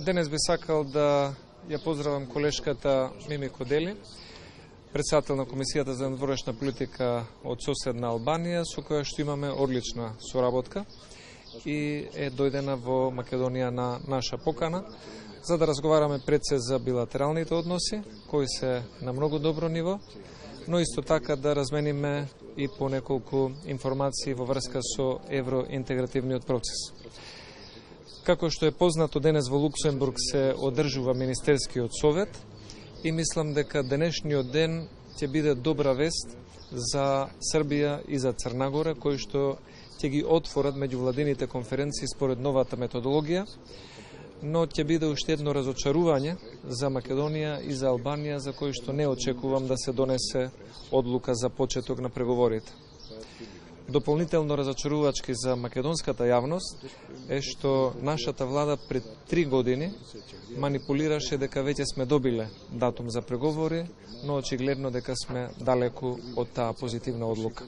Денес би сакал да ја поздравам колешката Мими Кодели, председател на Комисијата за надворешна политика од соседна Албанија, со која што имаме одлична соработка и е дојдена во Македонија на наша покана, за да разговараме пред се за билатералните односи, кои се на многу добро ниво, но исто така да размениме и по неколку информации во врска со евроинтегративниот процес. Како што е познато, денес во Луксембург се одржува Министерскиот совет и мислам дека денешниот ден ќе биде добра вест за Србија и за Црна Гора, кои што ќе ги отворат меѓувладините конференции според новата методологија, но ќе биде уште едно разочарување за Македонија и за Албанија, за кои што не очекувам да се донесе одлука за почеток на преговорите. Дополнително разочарувачки за македонската јавност е што нашата влада пред 3 години манипулираше дека веќе сме добиле датум за преговори, но очигледно дека сме далеку од таа позитивна одлука.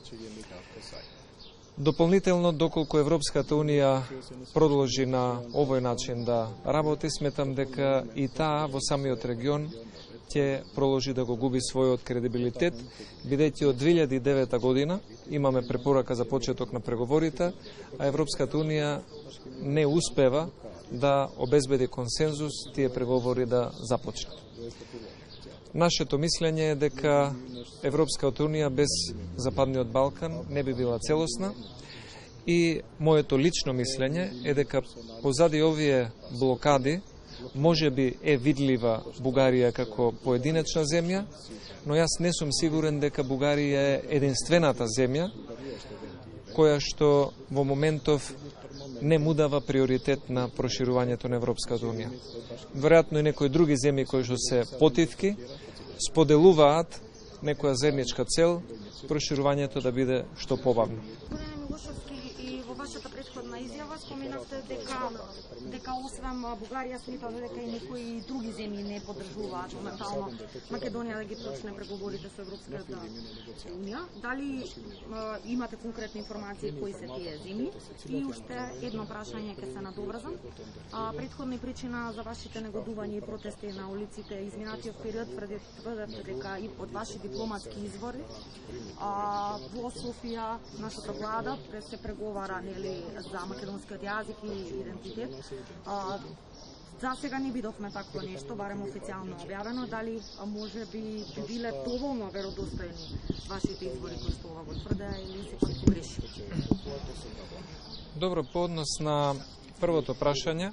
Дополнително, доколку Европската Унија продолжи на овој начин да работи, сметам дека и таа во самиот регион ќе продолжи да го губи својот кредибилитет, бидејќи од 2009 година имаме препорака за почеток на преговорите, а Европската Унија не успева да обезбеди консензус тие преговори да започнат. Нашето мислење е дека Европската Унија без Западниот Балкан не би била целосна и моето лично мислење е дека позади овие блокади може би е видлива Бугарија како поединечна земја, но јас не сум сигурен дека Бугарија е единствената земја која што во моментов не му дава приоритет на проширувањето на Европската Унија. Веројатно и некои други земји кои што се потивки споделуваат некоја заедничка цел проширувањето да биде што побавно. Во вашата претходна изјава споменавте дека освен Бугарија сметате дека и некои други земји не поддржуваат моментално Македонија да ги почне преговорите со Европската Унија. Дали имате конкретни информации кои се тие земји? И уште едно прашање ќе се надоврзам. Претходна причина за вашите негодувања и протести на улиците изминатиот период тврдите дека и од ваши дипломатски извори во Софија нашата влада се преговара за македонскиот јазик и идентитет. За сега не видовме такво нешто, барем официјално објавено. Дали може би биле доволно веродостојни вашите извори кои што ова го тврде или се пак погреши? Добро, по однос на првото прашање,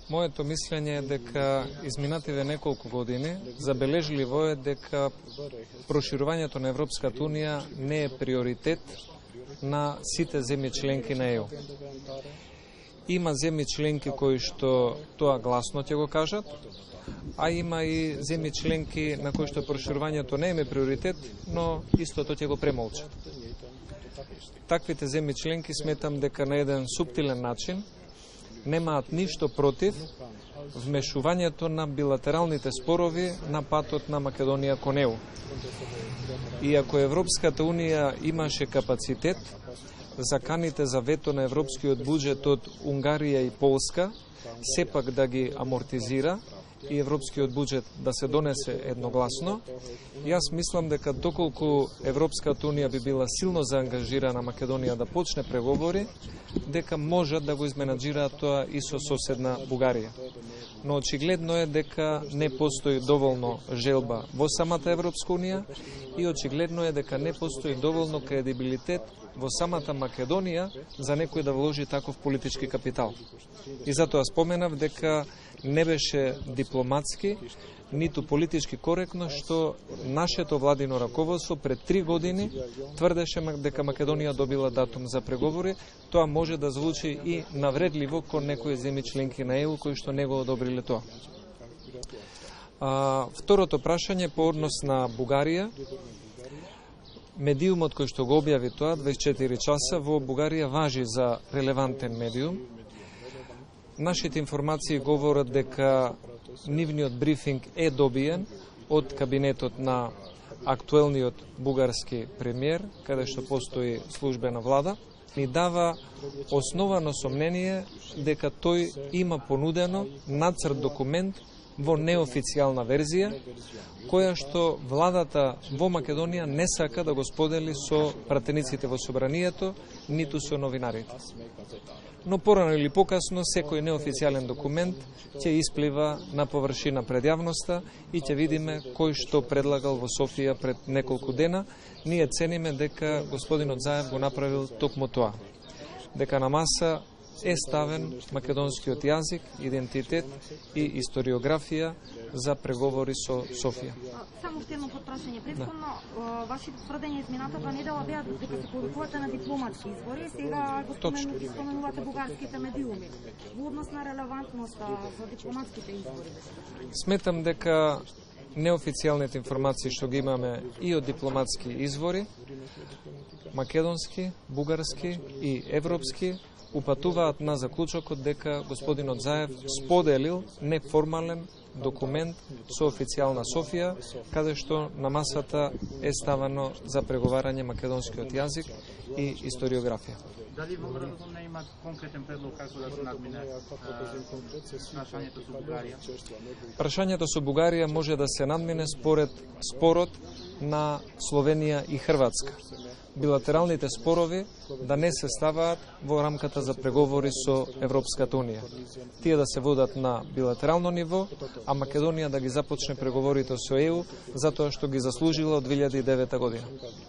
моето мислење е дека изминативе неколку години забележливо е дека проширувањето на Европската Унија не е приоритет на сите земји членки на ЕУ. Има земји членки кои што тоа гласно ќе го кажат, а има и земји членки на кои што проширувањето не е приоритет, но истото ќе го премолчат. Таквите земји членки сметам дека на еден суптилен начин немаат ништо против вмешувањето на билатералните спорови на патот на Македонија кон ЕУ. И ако Европската Унија имаше капацитет, заканите за вето на европскиот буџет од Унгарија и Полска сепак да ги амортизира и европскиот буџет да се донесе едногласно, јас мислам дека доколку Европската Унија би била силно заангажирана Македонија да почне преговори, дека можат да го изменаџираат тоа и со соседна Бугарија. Но очигледно е дека не постои доволно желба во самата Европска Унија и очигледно е дека не постои доволно кредибилитет во самата Македонија за некој да вложи таков политички капитал. И затоа споменав дека не беше дипломатски, ниту политички коректно што нашето владино раководство пред 3 години тврдеше дека Македонија добила датум за преговори. Тоа може да звучи и навредливо кон некои земји членки на ЕУ кои што не го одобриле тоа. Второто прашање по однос на Бугарија. Медиумот кој што го објави тоа 24 часа во Бугарија важи за релевантен медиум. Нашите информации говорат дека нивниот брифинг е добиен од кабинетот на актуелниот бугарски премиер, каде што постои службена влада. ни дава основано сомнение дека тој има понудено нацрт документ во неофицијална верзија, која што владата во Македонија не сака да го сподели со пратениците во собранието, ниту со новинарите. Но порано или покасно секој неофицијален документ ќе исплива на површина пред јавноста и ќе видиме кој што предлагал во Софија пред неколку дена. Ние цениме дека господинот Заев го направил токму тоа. Дека на маса е ставен македонскиот јазик, идентитет и историографија за преговори со Софија. Само уште едно подпрашање. Претходно, вашите тврдења изминатата недела беа дека се порукувате на дипломатски извори, сега го споменувате бугарските медиуми. Во однос на релевантноста за дипломатските извори? Сметам дека неофицијалните информации што ги имаме и од дипломатски извори, македонски, бугарски и европски, упатуваат на заклучокот дека господинот Заев споделил неформален документ со официјална Софија, каде што на масата е ставано за преговарање македонскиот јазик и историографија. Дали во мразум не има конкретен предлог како да се надмине прашањето со Бугарија? Прашањето со Бугарија може да се надмине според спорот на Словенија и Хрватска. Билатералните спорови да не се ставаат во рамката за преговори со Европската Унија. Тие да се водат на билатерално ниво, а Македонија да ги започне преговорите со ЕУ, затоа што ги заслужила од 2009 година.